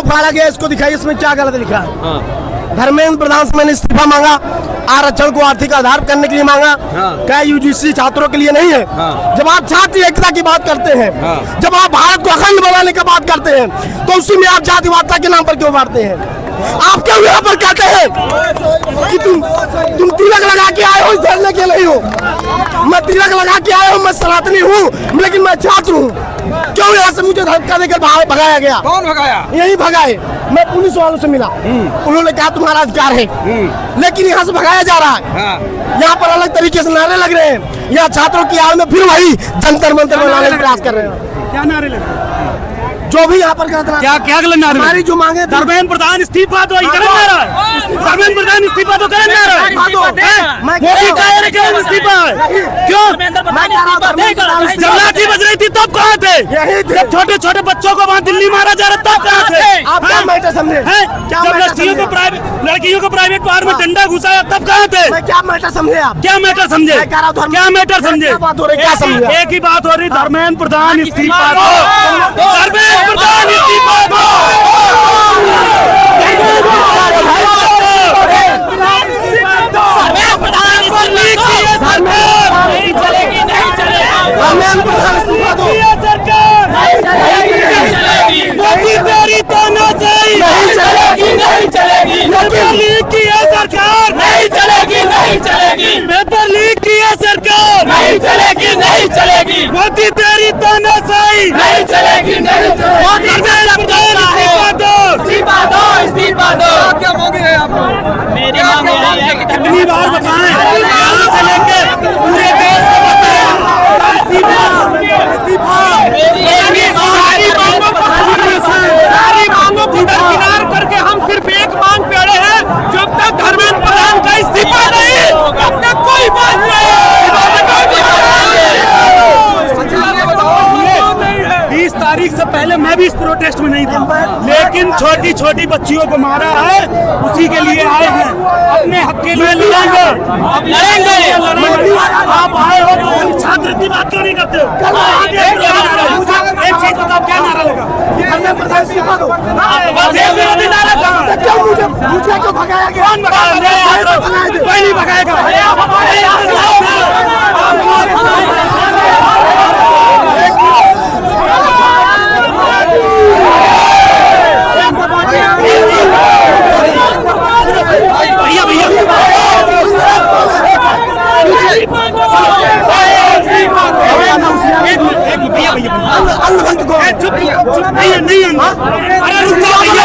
फाड़ा गया, इसको दिखाइए इसमें क्या गलत लिखा है। धर्मेंद्र प्रधान से मैंने इस्तीफा मांगा, आरक्षण को आर्थिक आधार करने के लिए मांगा। क्या यूजीसी छात्रों के लिए नहीं है? जब आप छात्र एकता की बात करते हैं, जब आप भारत को अखंड बनाने की बात करते हैं, तो उसी में आप जातिवादता के नाम पर क्यों मारते हैं? आप क्यों यहाँ पर कहते हैं कि तुम तिलक लगा के आए हो, इस धरने के नहीं हो? मैं तिलक लगा के आया हूँ, मैं सनातनी हूँ, लेकिन मैं छात्र हूँ। क्यों यहाँ से मुझे धक्का देकर भगाया गया? कौन भगाया? यही भगाए। मैं पुलिस वालों से मिला, उन्होंने कहा तुम्हारा अधिकार है, लेकिन यहाँ से भगाया जा रहा है। यहाँ पर अलग तरीके से नारे लग रहे हैं। यहाँ छात्रों की आड़ में फिर वही जंतर मंतर बनाने का प्रयास कर रहे हैं। क्या नारे लग रहे हैं? जो भी यहाँ पर क्या गलत नारे? हमारी जो मांगे, धर्मेंद्र प्रधान इस्तीफा दो, धर्मेंद्र प्रधान इस्तीफा दो, करें इस्तीफा क्यों? जब लाठी बज रही थी तब कहाँ थे? जब छोटे छोटे बच्चों को वहाँ दिल्ली मारा जा रहा तब कहाँ थे? आप क्या मैटर समझे? जब लड़कियों को प्राइवेट पार्क में डंडा घुसाया तब कहाँ थे? क्या मैटर समझे आप? क्या मैटर समझे? क्या मैटर समझे? क्या समझे? एक ही बात हो रही, धर्मेंद्र प्रधान इस्तीफा दो, धर्मेंद्र प्रधान इस्तीफा दो। मोदी तेरी तानाशाही नहीं चलेगी, नहीं चलेगी। पेपर लीक की है सरकार, नहीं चलेगी, नहीं चलेगी। पेपर लीक की है सरकार, नहीं चलेगी, नहीं चलेगी। मोदी तेरी तानाशाही नहीं चलेगी, नहीं चलेगी। मोदी इस्तीफा दो, इस्तीफा दो, इस्तीफा दो। क्या मांगे हैं आप? मेरी मांग है कि कितनी बार बताएं, यहाँ से लेके पूरे देश को बताएं, इस्तीफा, इस्तीफा। सारी मांगों को दरकिनार करके हम सिर्फ एक मांग पे अड़े हैं, जब तक धर्मेंद्र प्रधान का इस्तीफा नहीं, तब तक कोई बात नहीं। 20 तारीख से पहले मैं भी इस प्रोटेस्ट में नहीं था, लेकिन छोटी छोटी बच्चियों को मारा है, उसी के लिए आए हैं, अपने हक के लिए लड़ेंगे, लड़ेंगे। आप आए हो तो छात्र की बात क्यों नहीं करते हो? एक चीज बताओ, क्या नारा लगा? मुझे क्यों भगाया गया? कौन भगाया? कोई नहीं भगाएगा। भैया भैया नहीं, अरे रुक जाओ भैया,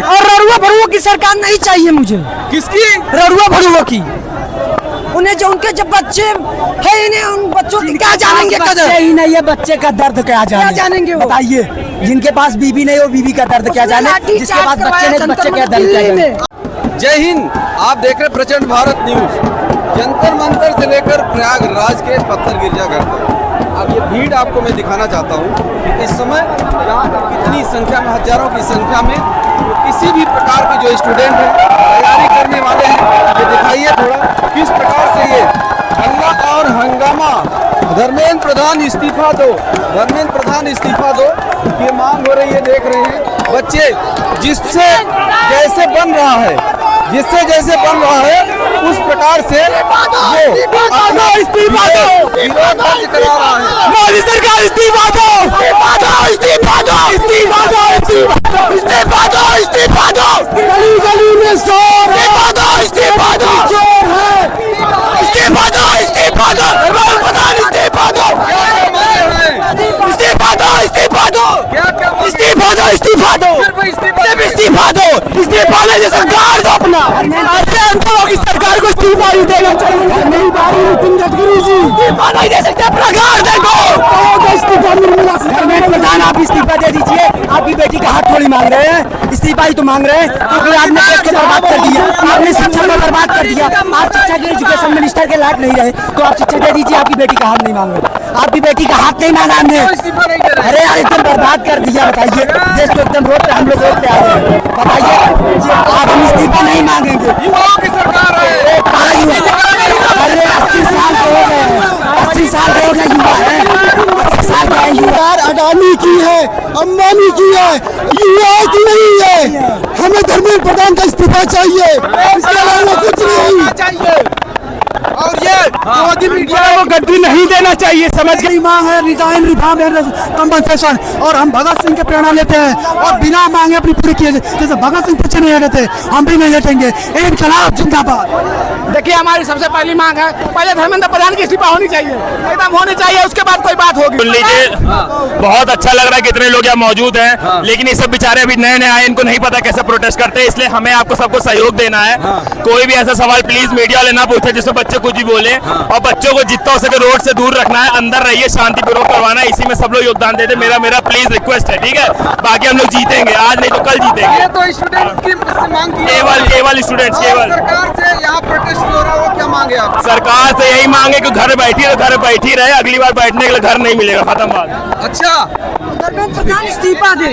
और ररुआ भरुआ की सरकार नहीं चाहिए मुझे। किसकी? ररुआ भरुआ की। उन्हें जो उनके जब बच्चे है, इन्हें उन बच्चों की क्या जानेंगे? कदर ही नहीं है, बच्चे का दर्द क्या जानेंगे? बताइए, जिनके पास बीबी नहीं हो बीबी का दर्द क्या जाने, जिसके पास बच्चे नहीं बच्चे का दर्द क्या जाने। जय हिंद। आप देख रहे प्रचंड भारत न्यूज। जंतर मंतर से लेकर प्रयागराज के पत्थर गिरजाघर तक अब ये भीड़ आपको मैं दिखाना चाहता हूँ कि इस समय यहाँ कितनी संख्या में, हजारों की संख्या में किसी भी प्रकार के जो स्टूडेंट हैं, तैयारी करने वाले हैं, ये दिखाइए थोड़ा किस प्रकार से ये हल्ला और हंगामा। धर्मेंद्र प्रधान इस्तीफा दो, धर्मेंद्र प्रधान इस्तीफा दो, ये मांग हो रही है। देख रहे हैं बच्चे, जिससे जैसे बन रहा है, जिससे जैसे बन रहा है उस प्रकार से वो अपना इस्तीफा दो विरोध दर्ज करा रहा है। मोदी सरकार इस्तीफा दो, इस्तीफा दो, इस्तीफा दो, इस्तीफा दो, इस्तीफा दो, इस्तीफा दो। गली गली में शोर है, इस्तीफा दो, इस्तीफा दो, चोर है। इस्तीफा दो, इस्तीफा दो, प्रधान इस्तीफा दो, इस्तीफा दो, इस्तीफा दो, इस्तीफा दो, इस्तीफा दो, सिर्फ इस्तीफा दो, इस्तीफा नहीं सरकार दो अपना। ऐसे अंतों की सरकार को इस्तीफा ही देना चाहिए। नहीं बारी नितिन गडकरी जी, इस्तीफा नहीं दे सकते, प्रकार देखो। धर्मेंद्र प्रधान आप इस्तीफा दे दीजिए, आपकी बेटी का हाथ थोड़ी मांग रहे हैं, इस्तीफा ही तो मांग रहे हैं, क्योंकि आपने देश को बर्बाद कर दिया, आपने शिक्षा को बर्बाद कर दिया। आप शिक्षा के एजुकेशन मिनिस्टर के लायक नहीं रहे, तो आप शिक्षा दे दीजिए, आपकी बेटी का हाथ नहीं मांग रहे, आपकी बेटी का हाथ नहीं मांगा हमने। अरे यार एकदम बर्बाद कर दिया, बताइए देश को एकदम रोड पे हम लोग रोड पे आ रहे हैं, बताइए आप हम इस्तीफा नहीं मांगेंगे। युवाओं की सरकार है। अडानी की है, अंबानी की है, युवा की नहीं है। हमें धर्मेंद्र प्रधान का इस्तीफा चाहिए, इसके अलावा कुछ नहीं। और ये मोदी मीडिया को गद्दी नहीं देना चाहिए, समझ गई। मांग है रिजाइन, रिफॉर्म एंड कंपनसेशन, और हम भगत सिंह के प्रेरणा लेते हैं और बिना मांगे अपनी पूरी किए। जैसे भगत सिंह पीछे नहीं हटे, हम भी नहीं हटेंगे। इनकलाब जिंदाबाद। देखिए, हमारी सबसे पहली मांग है, पहले धर्मेंद्र प्रधान की इस्तीफा होनी चाहिए, एकदम होनी चाहिए, उसके बाद कोई बात होगी। सुन लीजिए, बहुत अच्छा लग रहा है कितने लोग यहाँ मौजूद हैं, लेकिन ये सब बेचारे अभी नए नए आए, इनको नहीं पता कैसे प्रोटेस्ट करते हैं, इसलिए हमें आपको सबको सहयोग देना है। कोई भी ऐसा सवाल प्लीज मीडिया वाले ना पूछे जिसमें बच्चे कुछ भी बोले, और बच्चों को जितना हो सके रोड से दूर रखना है, अंदर रहिए, शांतिपूर्वक करवाना है, इसी में सब लोग योगदान देते। मेरा प्लीज रिक्वेस्ट है, ठीक है? बाकी हम लोग जीतेंगे, आज नहीं तो कल जीतेंगे। ये तो स्टूडेंट्स की मांग की है। केवल स्टूडेंट्स, केवल सरकार से यहाँ प्रोटेस्ट हो रहा हो, क्या मांगे आप? सरकार से यही मांगे कि घर बैठी है तो घर बैठी रहे, अगली बार बैठने के लिए घर नहीं मिलेगा, खत्म बात। अच्छा, धर्मेंद्र प्रधान इस्तीफा दे।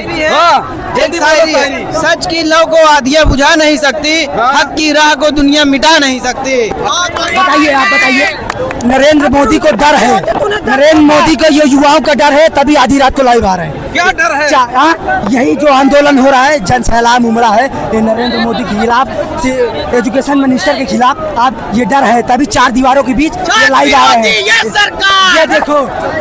सच की लौ को आधिया बुझा नहीं सकती, हक की राह को दुनिया मिटा नहीं सकती। बताइए, आप बताइए। नरेंद्र मोदी को डर है, नरेंद्र मोदी को ये युवाओं का डर है, तभी आधी रात को लाइव आ रहे हैं। क्या डर है? यही जो आंदोलन हो रहा है, जन सैलाब उमड़ा है, ये नरेंद्र मोदी के खिलाफ, एजुकेशन मिनिस्टर के खिलाफ, आप ये डर है, तभी चार दीवारों के बीच ये लाइव आ रहे हैं। ये देखो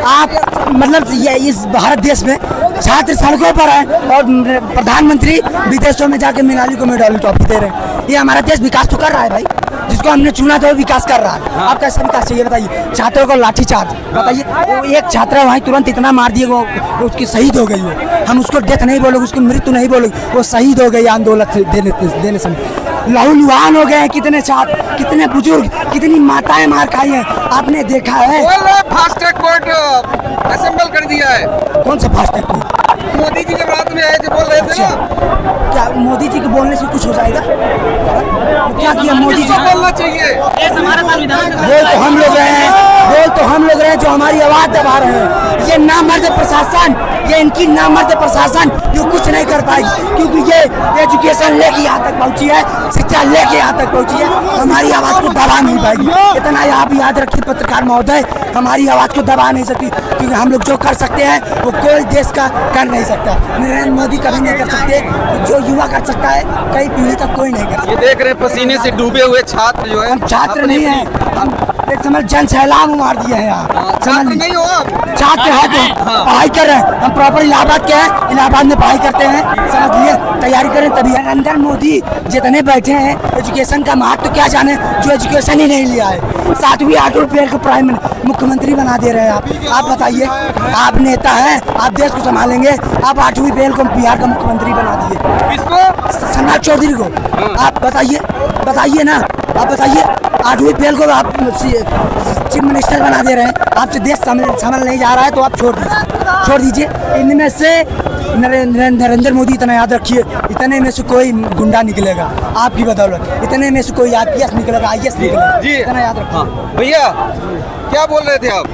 आप, मतलब ये इस भारत देश में छात्र सड़कों पर है और प्रधानमंत्री विदेशों में जाके मिलाली को मेडल ट्रॉफी दे रहे हैं। ये हमारा देश विकास तो कर रहा है भाई, जिसको हमने चुना था वो विकास कर रहा है। आप कैसे विकास चाहिए बताइए? छात्रों को लाठीचार्ज, बताइए, वो एक छात्रा वहीं तुरंत इतना मार दिए, वो उसकी शहीद हो गई। वो हम उसको डेथ नहीं बोलोगे, उसकी मृत्यु नहीं बोलोगे, वो शहीद हो गई आंदोलन देने समय। लहूलुहान हो गए हैं कितने छात्र, कितने बुजुर्ग, कितनी माताएं मार खाई हैं, आपने देखा है। फास्ट ट्रैक कोर्ट असेंबल कर दिया है। कौन सा fast track court? Modi ji जब रात में आए थे, बोल रहे थे ना, क्या मोदी जी के बोलने से कुछ हो जाएगा? क्या किया मोदी जी? बोलना चाहिए। बोल तो हम लोग रहे हैं, बोल तो हम लोग रहे हैं, जो हमारी आवाज दबा रहे हैं। ये नामर्द प्रशासन, ये इनकी नामर्द प्रशासन जो कुछ नहीं कर पाएगी, क्योंकि ये एजुकेशन लेके यहाँ तक पहुँची है, शिक्षा लेके यहाँ तक पहुँची है, हमारी आवाज को दबा नहीं पाएगी। इतना आप याद रखिए पत्रकार महोदय, हमारी आवाज को दबा नहीं सकती, क्योंकि हम लोग जो कर सकते हैं वो कोई देश का कर नहीं सकता। नरेंद्र मोदी कभी नहीं कर सकते, जो युवा कर सकता है कई पीढ़ी तक कोई नहीं कर सकता। ये देख रहे पसीने से डूबे हुए छात्र जो है, हम छात्र नहीं हैं, हम एक समय जन सैलाब मार दिए हैं यहाँ। छात्र नहीं हो आप? छात्र है तो पढ़ाई कर रहे हैं, हम प्रॉपर इलाहाबाद के हैं, इलाहाबाद में पढ़ाई करते हैं, समझ लिए, तैयारी करें तभी। नरेंद्र मोदी जितने बैठे हैं, एजुकेशन का महत्व तो क्या जाने, जो एजुकेशन ही नहीं लिया है। 7वीं 8वीं फेल को प्राइम मुख्यमंत्री बना दे रहे हैं आप बताइए। आप नेता हैं, आप देश को संभालेंगे, आप 8वीं फेल को बिहार का मुख्यमंत्री बना दिए। किसको? सम्राट चौधरी को। आप बताइए ना, आप बताइए, 8वीं फेल को आप चीफ मिनिस्टर बना दे रहे हैं। आपसे देश संभल नहीं जा रहा है तो आप छोड़ दीजिए। इनमें से नरेंद्र मोदी, इतना याद रखिए, इतने में से कोई गुंडा निकलेगा आपकी बदौलत, इतने में से कोई IPS निकलेगा, IAS निकलेगा, इतना याद रखिए। भैया क्या बोल रहे थे आप?